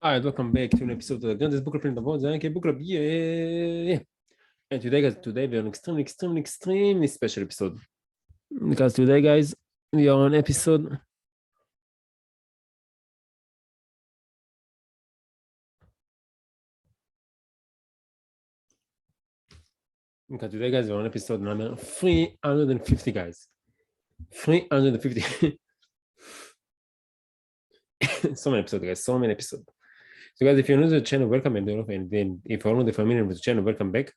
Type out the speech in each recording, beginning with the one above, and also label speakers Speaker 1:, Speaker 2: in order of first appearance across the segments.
Speaker 1: Hi, welcome back to an episode of the Grandest Book Club in the world. Book Club, yeah. And today, guys, we have an extremely special episode. Because today, guys, we are on episode. Because today, guys, we're on episode number 350, guys. 350. So many episodes, guys. So many episodes. So, guys, if you're new to the channel, welcome. And then if you're already familiar with the channel, welcome back.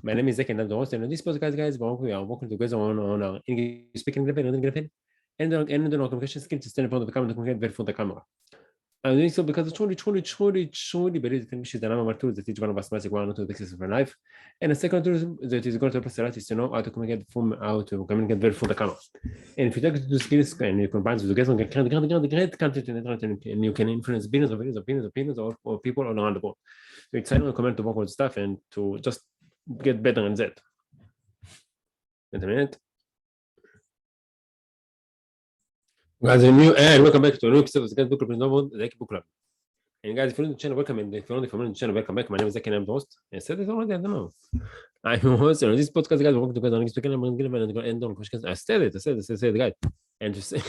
Speaker 1: My name is Zach, and I'm the host. And on this podcast, guys, we are working together on our English speaking level and on our communication skills to stand in front of the camera and communicate well for the camera. I'm doing so because I truly believe that English is the number one tool that each one of us must acquire to the success of our life. And the second tool that is going to help us a lot is to know how to communicate well for the camera. And if you take these skills and you combine them together, you can create great content on the internet, and you can influence billions of people all around the world. So it's highly recommend to work with stuff and to just get better in that. Wait a minute. Guys, welcome back to a new episode of the Book Club in the world, the Book Club. And guys, if you're new to the channel, welcome. And if you're only familiar with the channel, welcome back. My name is Zach, and I'm the host. I said it already, I don't know. I'm the host, and on this podcast, guys, we're working together on English speaking, and I'm going to end on questions. I said it, guys. And just I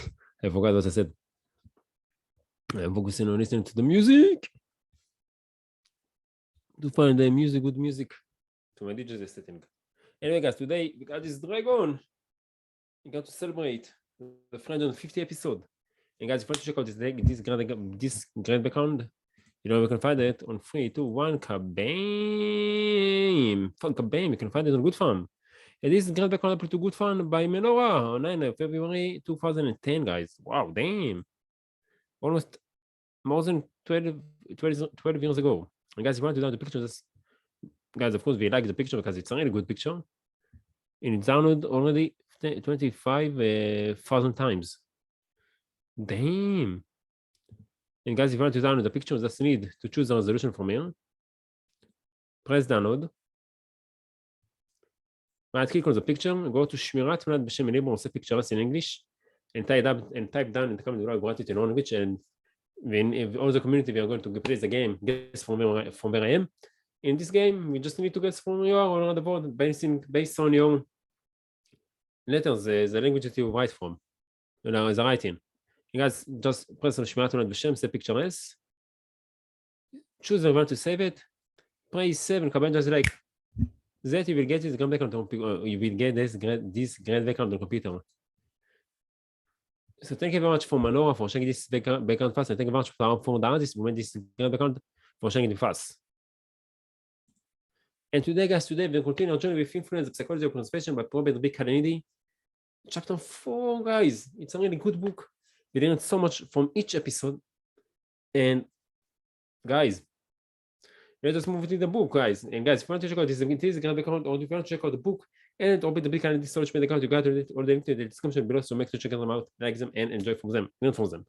Speaker 1: forgot what I said. I'm focusing on listening to the music. To find the music, good music. To my DJ's setting. Anyway, guys, today we got this dragon. We got to celebrate the 350 episode. And guys, if you want to check out this great background, you know, we can find it on 3, 2, 1, kabam! Kabam! You can find it on Good Fun. And this is great background to Good Fun by Menorah on 9 February 2010, guys. Wow, damn. Almost more than 12 years ago. And guys, if you want to download the pictures, guys, of course, we like the picture because it's a really good picture. And it's downloaded already 25,000 times. Damn. And guys, if you want to download the picture, just need to choose the resolution from here. Press download. Right click on the picture, go to Shmirat Tmnat B'Shem Elibor, say pictures in English, and type down in the comment below, write it in language, and when all the community, we are going to play the game, guess from where I am. In this game, we just need to guess from where you are all around the board based on your letters, the language that you write from, you know, the writing. You guys just press on Shmirat Tmnat B'Shem, say picture S, choose the one to save it, press save, and comment just like that. You will get this great background on you will get this great background on the computer. So thank you very much for Menorah for sharing this background fast, and thank you very much for the artist who made this great background for sharing it fast. And today, guys, we continue our journey with Influence, the Psychology of Persuasion by Robert B. Cialdini. Chapter 4, guys. It's a really good book. We learned so much from each episode. And guys, let us move to the book, guys. And guys, if you want to check out this great background, or if you want to check out the book and open the big Cialdini storage account, you got all the link to the description below, so make sure to check them out, like them, and enjoy from them, learn from them.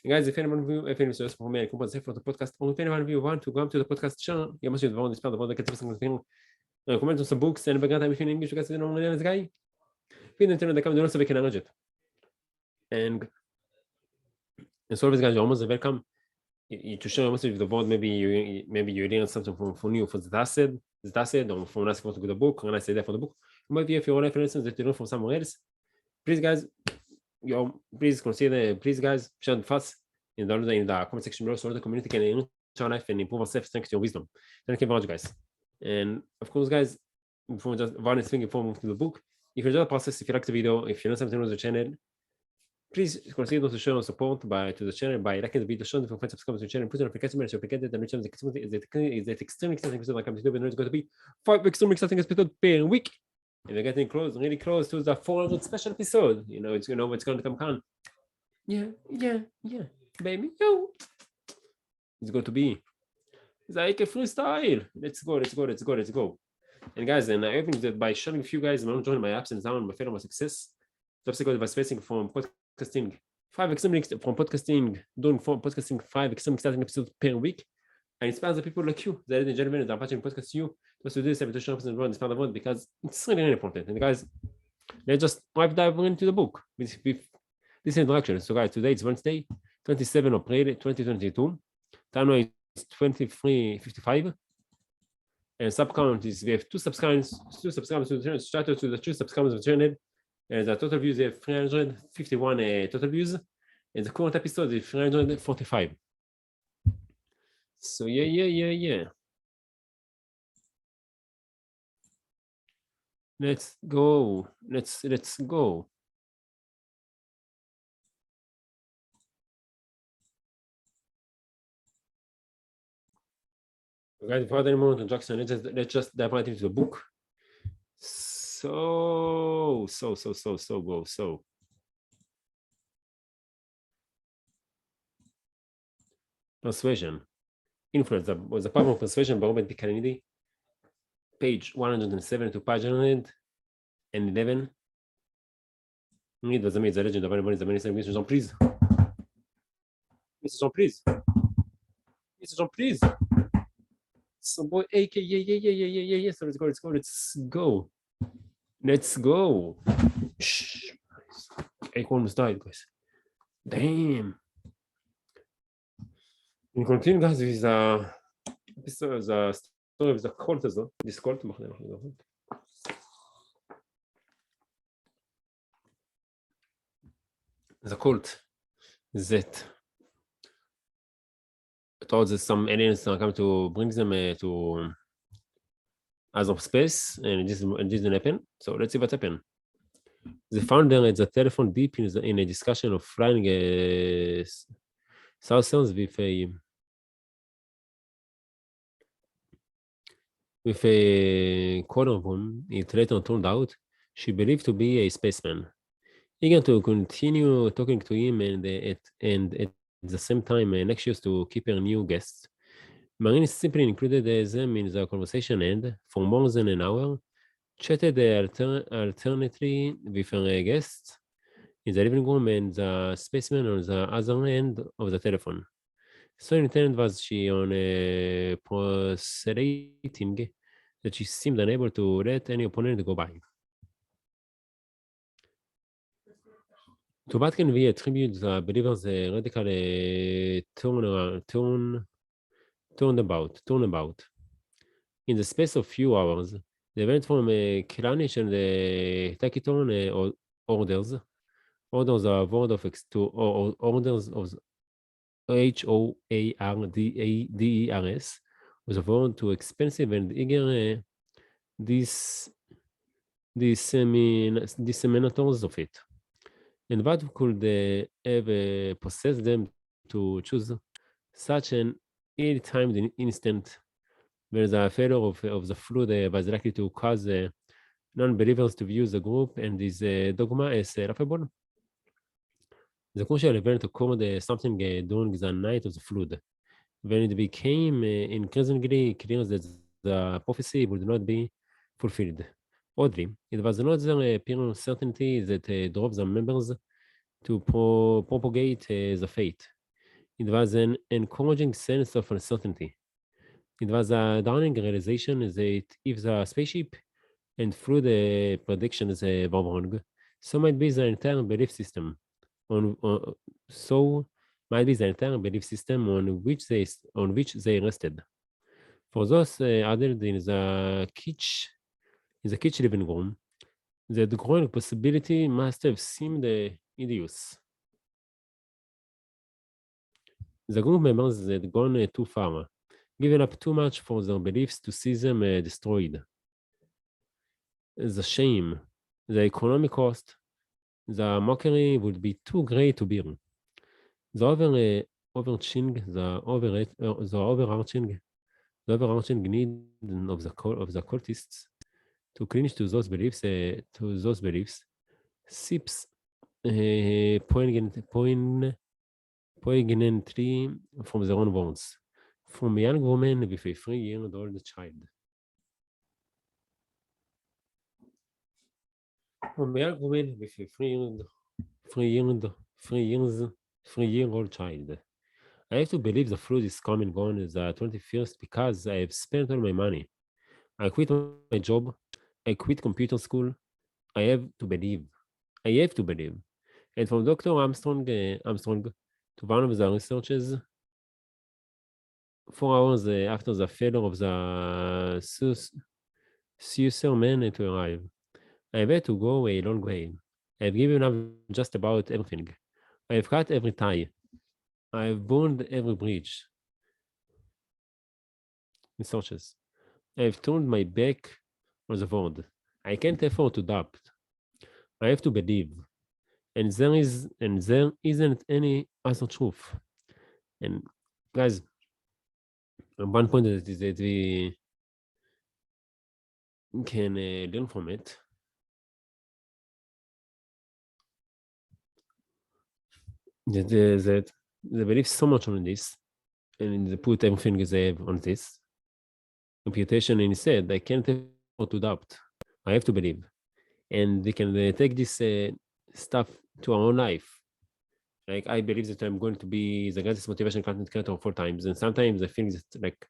Speaker 1: And guys, if anyone of you, if anyone is for me, I can put for the podcast, or if anyone of you want to come to the podcast channel, you must use this part of the comment on some books and background time if in English, guys, you know this guy. Feed into the comment, so we can arrange it. And so always, guys, you're almost welcome to share your message with the world. Maybe you learn something from you for the said, or from us for the book, and I say that for the book. Maybe if you're references that you learn from somewhere else, please, guys, please consider, guys, share it fast in the comment section below, so the community can enrich our life and improve ourselves thanks to your wisdom. Thank you very much, guys. And of course, guys, before just one thing before moving to the book, if you enjoy the process, if you like the video, if you learn something on the channel, please consider to show support to the channel by liking the video, showing the friends, subscribe to the channel, put on notification bell so you get it, and reach the extremely exciting episode like I'm to do, and it's going to be 5 extremely exciting episodes per week. And we're getting really close to the 400 special episode. You know, it's going to come on. Yeah, baby. Yo. It's going to be like a freestyle. Let's go. And guys, and I opened that by showing a few guys I'm joining my ups and downs, my failure, my success. Subsequently, was facing from podcasting 5 extremely from podcasting, doing 5 extremely exciting episodes per week. And inspire the people like you, ladies and gentlemen, that are watching podcast you, to do this inspired the world, because it's really important. And guys, let's just dive into the book with this introduction. So guys, today it's Wednesday, 27 April 2022. Time now is 2355. And sub count is we have two subscribers to the channel, shout out to the two subscribers of the channel. And the total views, we have 351 total views. And the current episode is 345. So yeah. Let's go. Let's go. Guys, without any more introduction, let's just dive right into the book. So go. So Persuasion. Influence was the power of persuasion by Robert B. Kennedy. Page 107 to page 111. Read was the legend of everybody, the minister, Mr. Jean, please. Mr. Jean, please. Mr. Jean, please. So boy, AK, yeah. So let's go. Shh. AK almost died, guys. Damn. We continue, guys, with the story of the cult as well. This cult. The cult that thought that some aliens are coming to bring them to as of space, and this didn't happen. So let's see what happened. The founder had the telephone deep in a discussion of flying saucers with a quarter of whom it later turned out she believed to be a spaceman. Eager to continue talking to him and at the same time anxious to keep her new guests, Marine simply included them in the conversation and, for more than an hour, chatted alternately with her guests in the living room and the spaceman on the other end of the telephone. So intent was she on postulating that she seemed unable to let any opponent go by. To what can we attribute the believers' radical turnabout? In the space of few hours, they went from clannish and taciturn orders of word of to orders of HOARDERS was a word to expensive and eager disseminators of it. And what could have possessed them to choose such an ill-timed instant where the failure of the flood was likely to cause non-believers to view the group and this dogma as laughable? The crucial event occurred something during the night of the flood, when it became increasingly clear that the prophecy would not be fulfilled. Oddly, it was not their apparent certainty that drove the members to propagate the faith. It was an encouraging sense of uncertainty. It was a dawning realization that if the spaceship and flood predictions were wrong, so might be the entire belief system on which they rested. For those adults in the kitchen living room, the growing possibility must have seemed hideous. The group members had gone too far, given up too much for their beliefs to see them destroyed. The shame, the economic cost, the mockery would be too great to bear. The overarching need of the cultists to cling to those beliefs seeps poignantly from their own words, from a young woman with a 3-year-old child. From a young woman with a 3-year-old child. I have to believe the flood is come and gone the 21st because I have spent all my money. I quit my job. I quit computer school. I have to believe. And from Dr. Armstrong to one of the researchers 4 hours after the failure of the Suicer man to arrive. I had to go a long way. I've given up just about everything. I've cut every tie. I've burned every bridge. Researches. I've turned my back on the world. I can't afford to doubt. I have to believe. And there isn't any other truth. And guys, one point that we can learn from it that they believe so much on this and they put everything they have on this computation and instead I can't afford to doubt. I have to believe. And they can take this stuff to our own life. Like I believe that I'm going to be the greatest motivation content creator of all times. And sometimes I think that like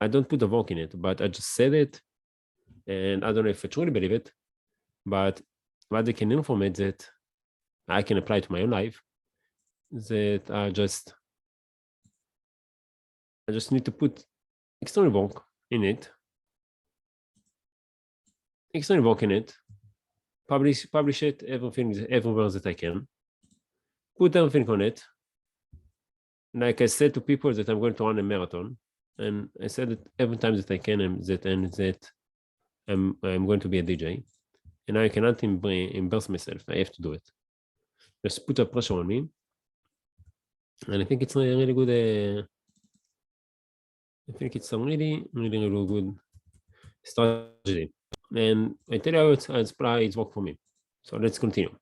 Speaker 1: I don't put the work in it, but I just said it. And I don't know if I truly believe it, but what they can learn from it that I can apply to my own life, that I just need to put external work in it. External work in it. Publish it, everything, everywhere that I can. Put everything on it. Like I said to people that I'm going to run a marathon, and I said it every time that I can, and that I'm going to be a DJ, and I cannot embarrass myself. I have to do it. Just put a pressure on me, and I think it's a really good. I think it's a really good strategy, and I tell you how it's worked for me. So let's continue.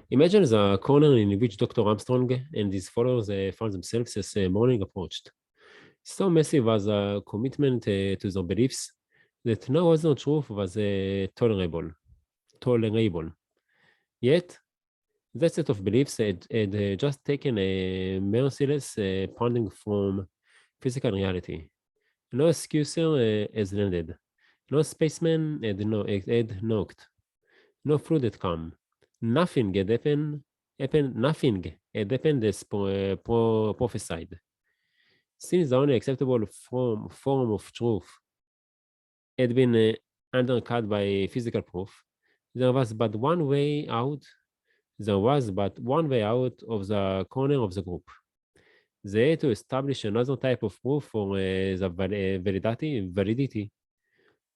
Speaker 1: Imagine the corner in which Dr. Armstrong and his followers found themselves as morning approached. So massive was a commitment to their beliefs that no other truth was tolerable. Yet, that set of beliefs had just taken a merciless pounding from physical reality. No excuser has landed. No spaceman had knocked. No food had come. Nothing had nothing had happened as prophesied. Since the only acceptable form of truth had been undercut by physical proof, there was but one way out. There was but one way out of the corner of the group. They had to establish another type of proof for the validity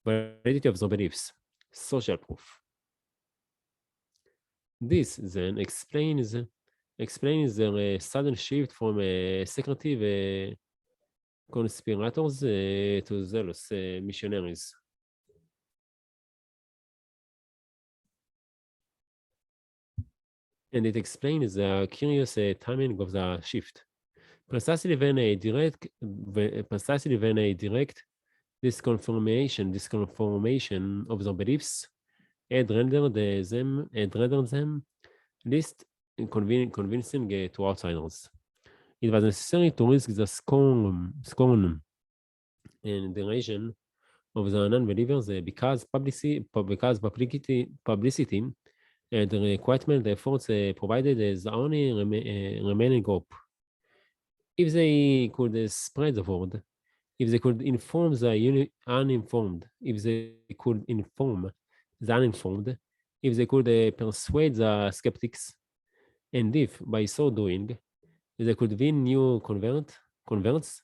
Speaker 1: of the beliefs, social proof. This then explains the sudden shift from secretive conspirators to zealous missionaries. And it explains the curious timing of the shift. Precisely when a direct disconfirmation of the beliefs had rendered them least convincing to outsiders. It was necessary to risk the scorn and derision of the non-believers because publicity and the requirement efforts provided as the only remaining hope. If they could spread the word, if they could inform the uninformed, if they could inform the uninformed, if they could persuade the skeptics, and if by so doing they could win new converts,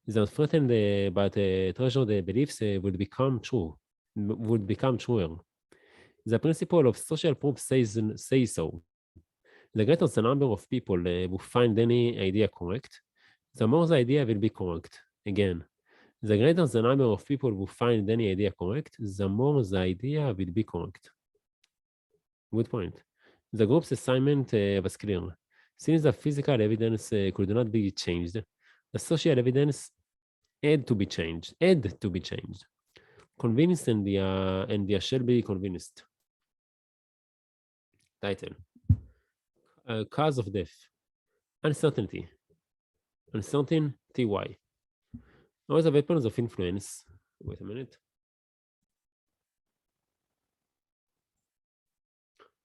Speaker 1: the threatened but treasured beliefs would become truer. The principle of social proof says so. The greater the number of people who find any idea correct, the more the idea will be correct. Again, the greater the number of people who find any idea correct, the more the idea will be correct. Good point. The group's assignment was clear. Since the physical evidence could not be changed, the social evidence had to be changed. Convinced and the shall be convinced. Title. Cause of death. Uncertainty. Uncertainty why. All the weapons of influence. Wait a minute.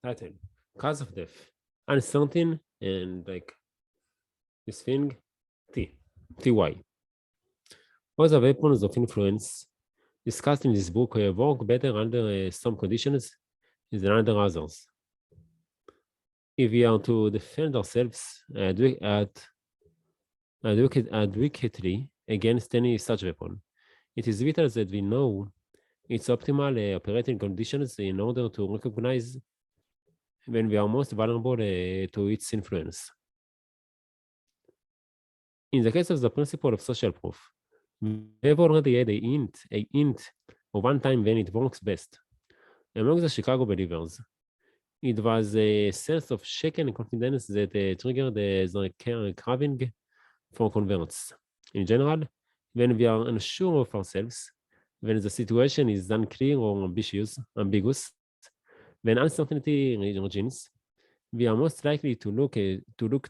Speaker 1: Title. Cause of death. Uncertain and like this thing. Ty. Other weapons of influence discussed in this book work better under some conditions than under others. If we are to defend ourselves adequately against any such weapon, it is vital that we know its optimal operating conditions in order to recognize when we are most vulnerable to its influence. In the case of the principle of social proof, we have already had a hint of one time when it works best. Among the Chicago believers, it was a sense of shaken confidence that triggered the craving for converts. In general, when we are unsure of ourselves, when the situation is unclear or ambiguous, when uncertainty reigns, we are most likely to look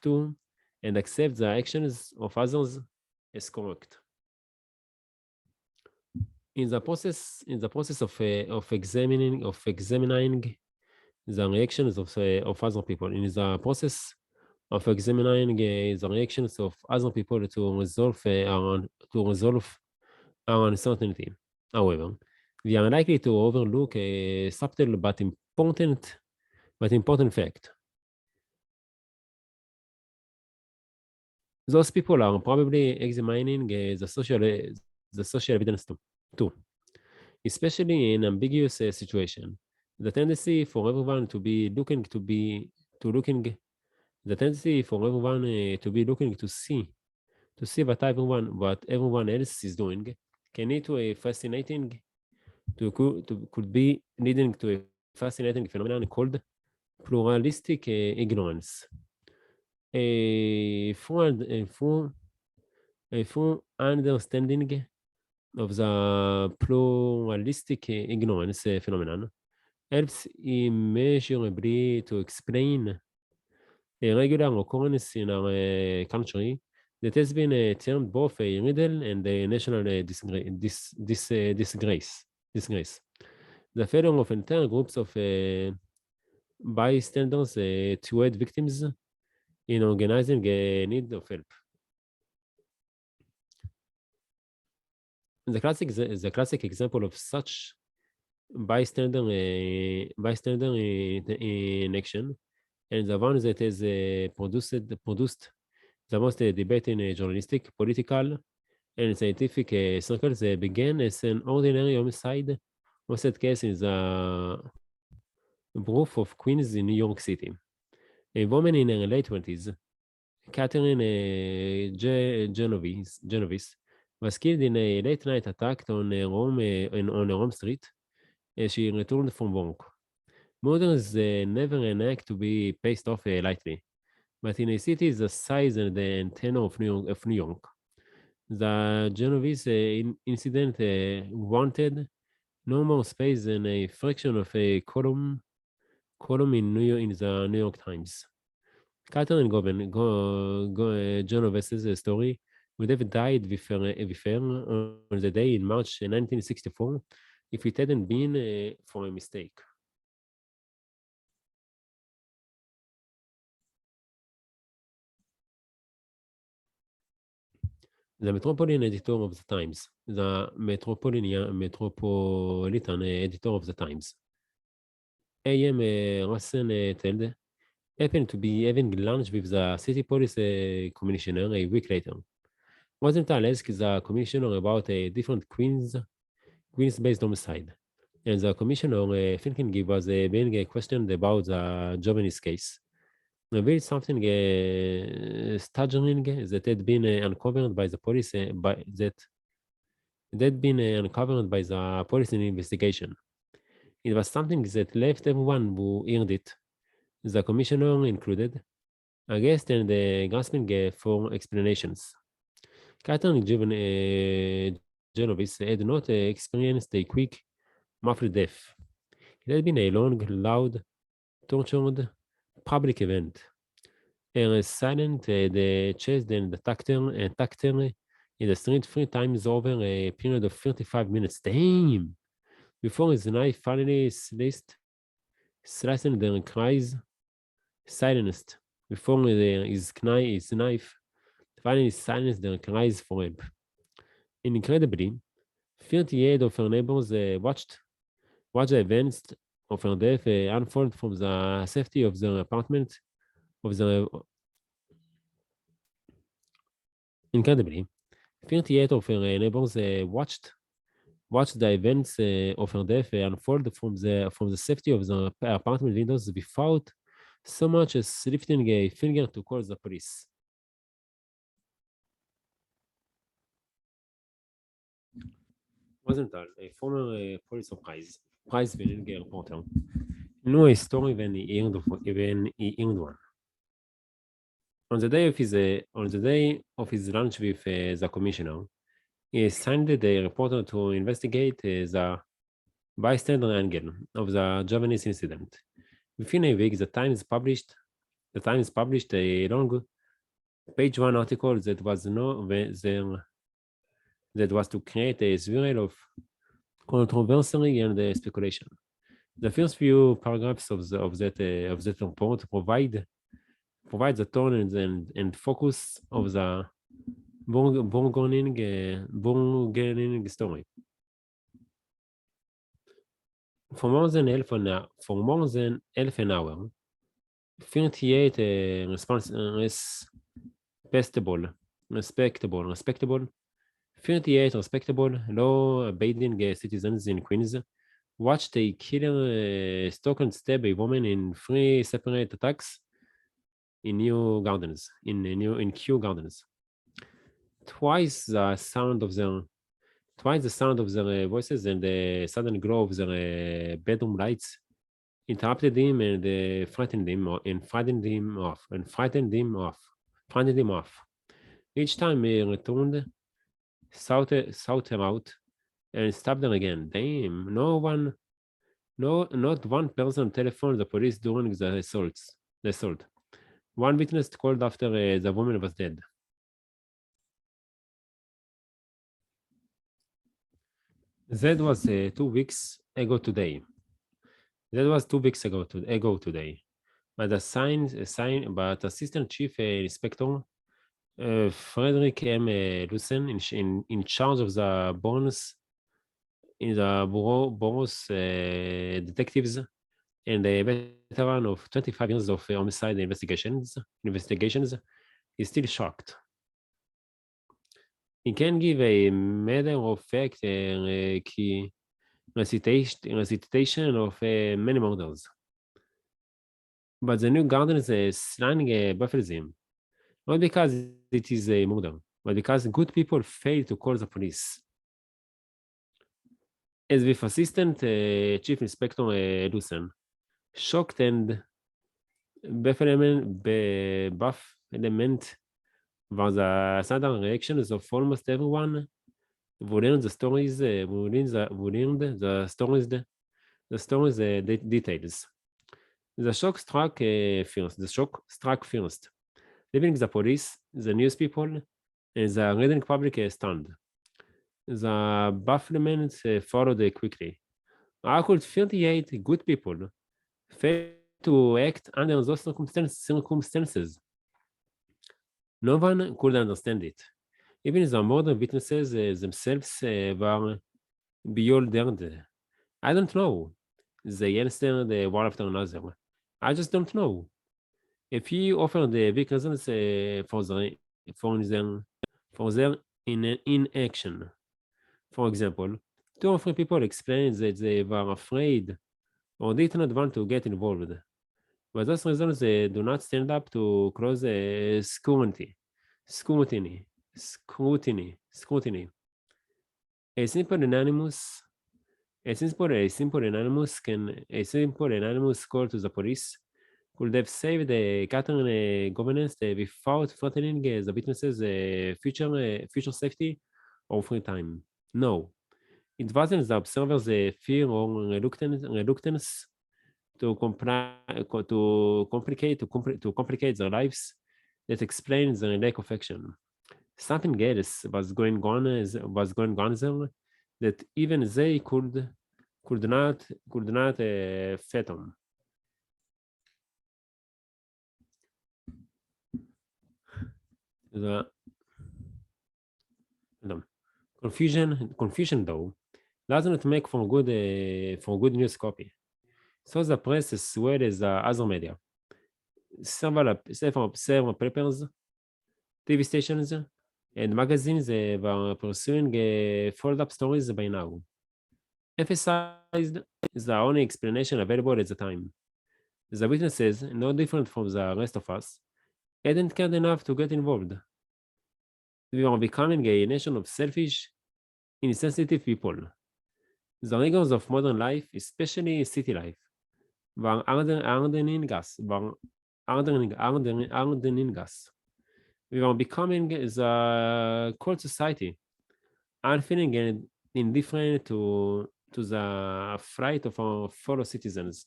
Speaker 1: to and accept the actions of others as correct. In the process of examining the reactions of other people, in the process of examining the reactions of other people to resolve our uncertainty. However, we are likely to overlook a subtle but important fact. Those people are probably examining the social evidence too, especially in ambiguous situation. The tendency for everyone to be looking to looking the tendency for everyone to be looking to see what everyone else is doing can lead to a fascinating could be leading to a fascinating phenomenon called pluralistic ignorance. A full understanding of the pluralistic ignorance phenomenon helps immeasurably to explain a regular occurrence in our country that has been termed both a riddle and a national disgrace. The failure of entire groups of bystanders to aid victims in organizing a need of help. The classic example of such bystander in action, and the one that has produced the most debate in journalistic, political, and scientific circles began as an ordinary homicide case in the Borough of Queens in New York City. A woman in her late 20s, Catherine Genovese, was killed in a late-night attack on a Rome street as she returned from work. Murders never an act to be paced off lightly, but in a city the size and the tenor of New York, the Javanese incident wanted no more space than a fraction of a column in the New York Times. Catherine Genovese's story would have died with her on the day in March 1964 if it hadn't been for a mistake. The Metropolitan editor of the Times, the Metropolitan editor of the Times, A.M. Rosenfeld, happened to be having lunch with the city police commissioner a week later. Rosenthal asked the commissioner about a different Queens-based homicide, and the commissioner, thinking he was being questioned about the Javanese case, revealed something staggering that had been uncovered by the police in investigation. It was something that left everyone who heard it, the commissioner included, aghast and grasping for explanations. Catherine Genovese had not experienced a quick, muffled death. It had been a long, loud, tortured, public event. Her silent chased and attacked her in the street 3 times over a period of 35 minutes. Damn! Before his knife finally slicing their cries, silenced. Before his knife finally silenced their cries for help. Incredibly, 38 of her neighbors watched the events of her death unfold from the safety of their apartment. Incredibly, 38 of her neighbors watched the events of her death unfold from the safety of their apartment windows without so much as lifting a finger to call the police. Rosenthal, a former Pulitzer Prize-winning reporter, knew a story when he earned one. On the day of his lunch with the commissioner, he assigned the reporter to investigate the bystander angle of the Javanese Incident. Within a week, the Times published a long page one article that was to create a swirl of controversy and speculation. The first few paragraphs of that report provide the tone and focus of the burgeoning story. For more than half an hour, 38 respectable 38 respectable, law-abiding citizens in Queens watched a killer stalk and stab a woman in 3 separate attacks in Kew Gardens. Twice the sound of their voices and the sudden glow of their bedroom lights interrupted him and frightened him off. Each time he returned, sought her out, and stabbed her again. Damn, not one person telephoned the police during the assault. One witness called after the woman was dead. That was 2 weeks ago today. But Assistant Chief Inspector Frederick M. Lucen, in charge of the borough's detectives and a veteran of 25 years of homicide investigations, is still shocked. He can give a matter-of-fact recitation of many murders. But the new garden's slang baffles him, not because it is a murder, but because good people fail to call the police. As with Assistant Chief Inspector Lucen, shocked and bafflement were the sudden reactions of almost everyone who learned the story's details. The shock struck first, leaving the police, the news people, and the reading public stunned. The bafflement followed quickly. How could 38 good people fail to act under those circumstances? No one could understand it. Even the modern witnesses themselves were bewildered. I don't know, they answered one after another. I just don't know. If he offered weak reasons for their inaction. For example, 2 or 3 people explained that they were afraid or did not want to get involved. But those reasons do not stand up to close scrutiny. A simple anonymous call to the police could have saved the Catherine governance without threatening the witnesses' future safety or free time. No, it wasn't the observers' fear or reluctance to complicate their lives that explains their lack of action. Something else was going on there that even they could not fathom. Confusion though does not make for good news copy. So the press as well as the other media, several papers, TV stations, and magazines were pursuing fold-up stories by now, emphasized the only explanation available at the time. The witnesses, no different from the rest of us, hadn't cared enough to get involved. We were becoming a nation of selfish, insensitive people. The rigors of modern life, especially city life, were hardening us. We were becoming the cold society, unfeeling and indifferent to the fright of our fellow citizens.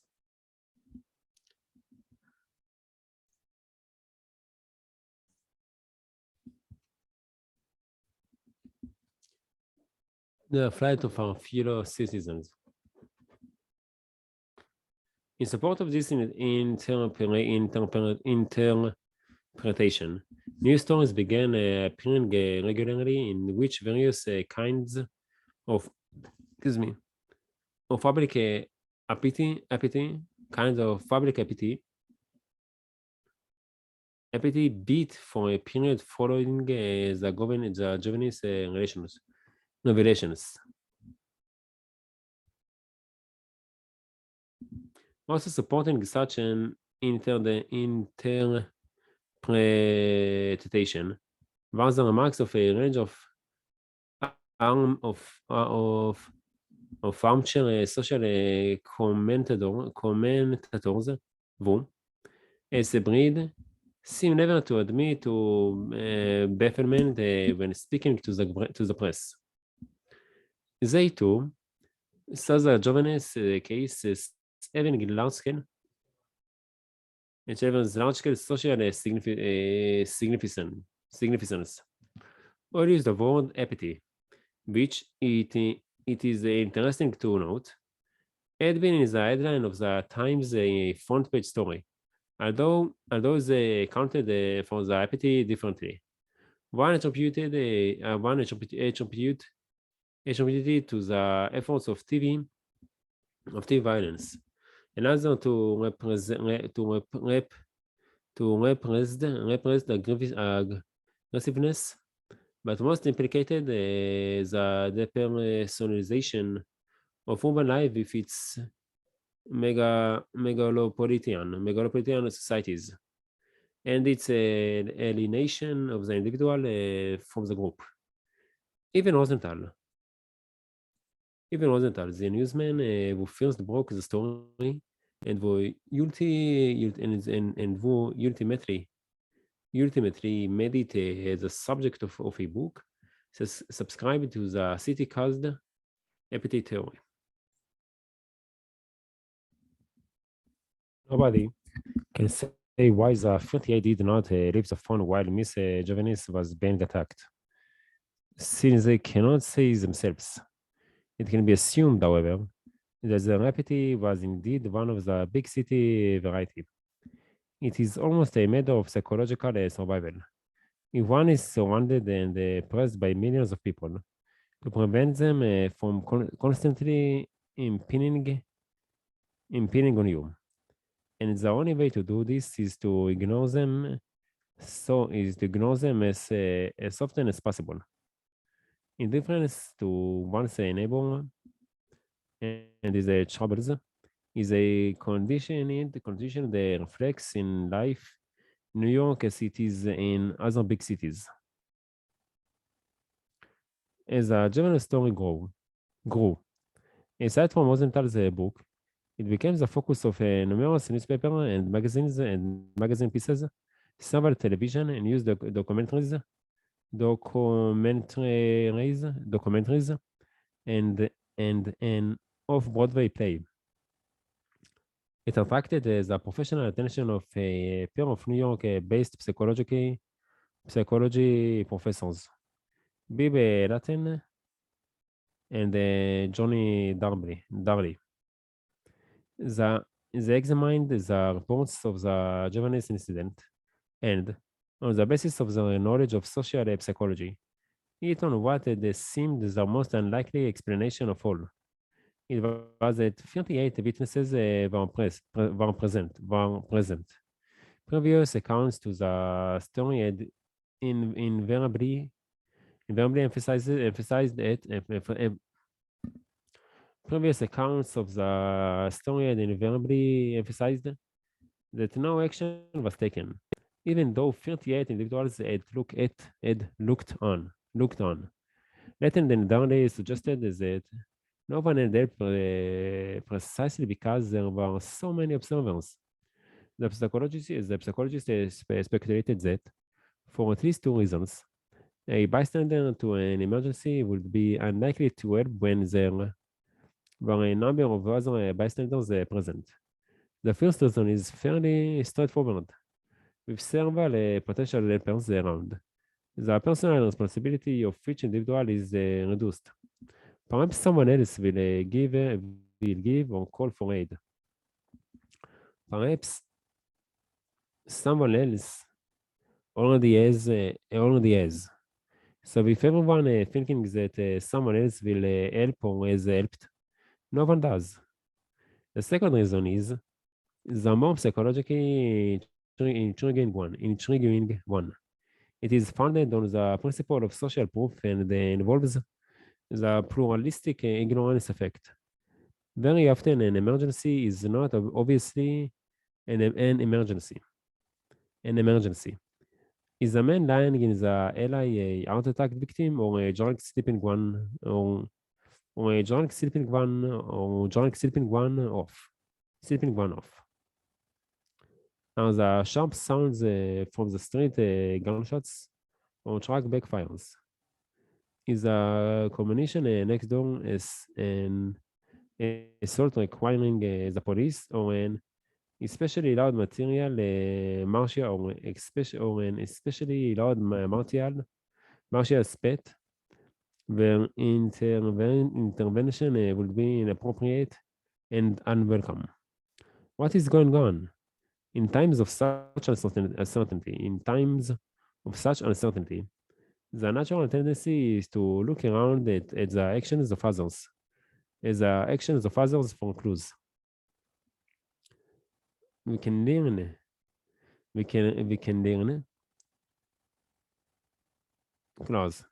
Speaker 1: The flight of our fellow citizens. In support of this interpretation, news stories began appearing regularly in which various kinds of, of public appetite beat for a period following the Javanese revelations. Also supporting such an interpretation was the remarks of a range of armchair social commentators who, as a breed, seem never to admit to bafflement when speaking to the press. They too saw the Javanese case as having large-scale social significance. Or use the word apathy, which it is interesting to note, had been in the headline of the Times front page story, although they accounted for the apathy differently. One attributed to the efforts of TV violence, another to repress aggressiveness, but most implicated the depersonalization of urban life with its megalopolitan societies, and its alienation of the individual from the group. Even Rosenthal, the newsman who first broke the story and who ultimately made it the subject of a book, subscribed to the city-caused appetite theory. Nobody can say why the 38 did not leave the phone while Miss Javanese was being attacked, since they cannot say themselves. It can be assumed, however, that the rapidity was indeed one of the big city variety. It is almost a matter of psychological survival. If one is surrounded and pressed by millions of people, to prevent them from constantly impinging on you. And the only way to do this is to ignore them as often as possible. Indifference to one's neighbor and his troubles is a condition that reflects in life in New York as it is in other big cities. As the general story grew, aside from Rosenthal's book, it became the focus of numerous newspaper and magazine pieces, several television and news documentaries, and an off-Broadway play. It attracted the professional attention of a pair of New York-based psychology professors, Bibb Latten and Johnny Darley. They examined the reports of the Javanese Incident, and on the basis of their knowledge of social psychology, hit on what seemed the most unlikely explanation of all. It was that 38 witnesses were present. Previous accounts to the story had invariably emphasized it. Previous accounts of the story had invariably emphasized that no action was taken, even though 38 individuals had looked on. Latin and Darnley suggested that no one had helped precisely because there were so many observers. The psychologist speculated that, for at least two reasons, a bystander to an emergency would be unlikely to help when there were a number of other bystanders present. The first reason is fairly straightforward. With several potential helpers around, the personal responsibility of each individual is reduced. Perhaps someone else will give or call for aid. Perhaps someone else already has. So if everyone thinking that someone else will help or has helped, no one does. The second reason is the more psychologically intriguing one. It is founded on the principle of social proof and involves the pluralistic ignorance effect. Very often, an emergency is not obviously an emergency. An emergency. Is a man lying in the alley a heart attack victim or a drunk sleeping one or a drunk sleeping one or drunk sleeping one off? Sleeping one off. Now the sharp sounds from the street gunshots or truck backfires. Is a combination next door is an assault requiring the police or an especially loud material martial or an especially loud martial spit where intervention would be inappropriate and unwelcome. What is going on? In times of such uncertainty, the natural tendency is to look around at the actions of others, for clues. We can learn clause.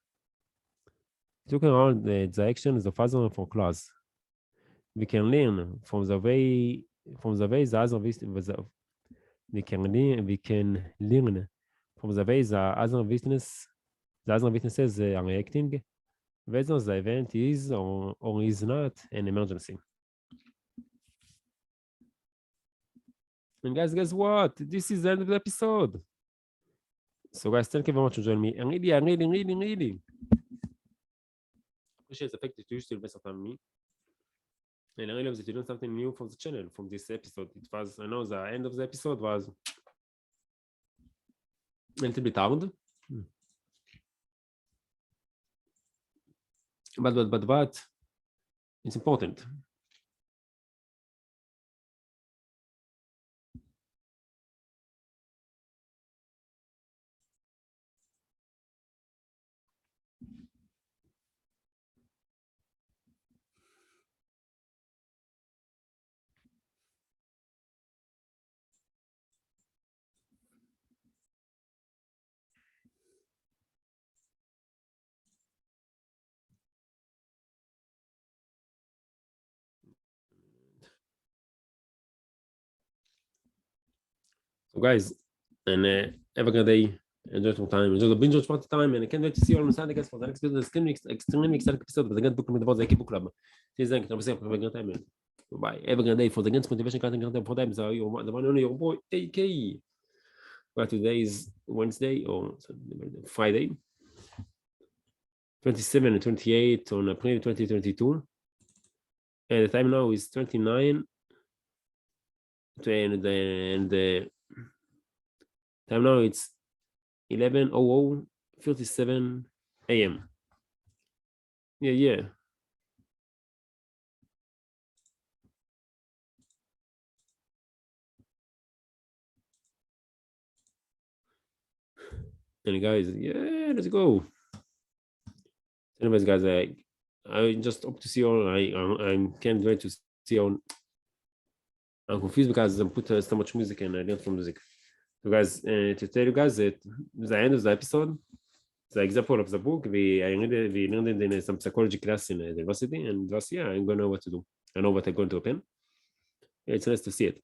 Speaker 1: Look around the actions of others for clause. We can learn from the way the other we can learn from the way the other witnesses are reacting, whether the event is or is not an emergency. And guys what? This is the end of the episode. So guys, thank you very much for joining me. And really appreciate the fact that you still invest time in me. And I really hope that you learned something new from the channel, from this episode. I know the end of the episode was a little bit hard. But it's important. So guys, and have a good day. Enjoy your time. Enjoy the binge party time. And I can't wait to see you all on Sunday, guys, for the next extremely exciting episode. But again, book me the board, book club. See you then. Have a good time. Bye. Have a good day for the against motivation content for them. So the one only your boy AK. Well, today is Wednesday or Friday, 27 and 28 on April 2022. And the time now is 29. And the time now it's 11:00:57 a.m. Yeah. And guys, yeah, let's go. anyways guys, I just hope to see you all. I can't wait to see you all. I'm confused because I put so much music and I learned from music. So guys, to tell you guys that the end of the episode, the example of the book, we learned it in some psychology class in the university, and last year I'm gonna know what to do. I know what I'm going to open. It's nice to see it.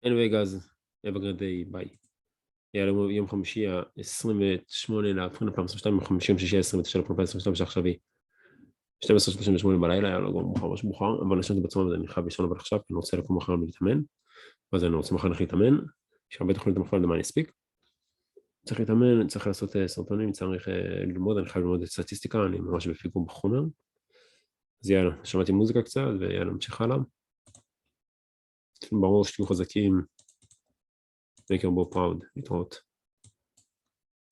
Speaker 1: Anyway guys, have a good day, bye. יאללה, יום חמישי ה-28 לאפריל 2022, יום חמישי, יום שישי ה-29 לאפריל 2022, שעכשיו היא 12:38 בלילה, היה לו גם מאוחר, ממש מאוחר, אבל נשארתי בעצמם ואני חייב לישון אבל עכשיו, כי אני רוצה לקום מחר ולהתאמן, אז אני רוצה מחר להתאמן, יש הרבה תוכנית מחר למה אני אספיק, צריך להתאמן, צריך לעשות סרטונים, צריך ללמוד, אני חייב ללמוד את סטטיסטיקה, אני ממש בפיגור בחומר, אז יאללה, שמעתי מוזיקה קצת, ויאללה, נמשיך הלאה, ברור שתהיו חזקים, make your bow proud, להתראות.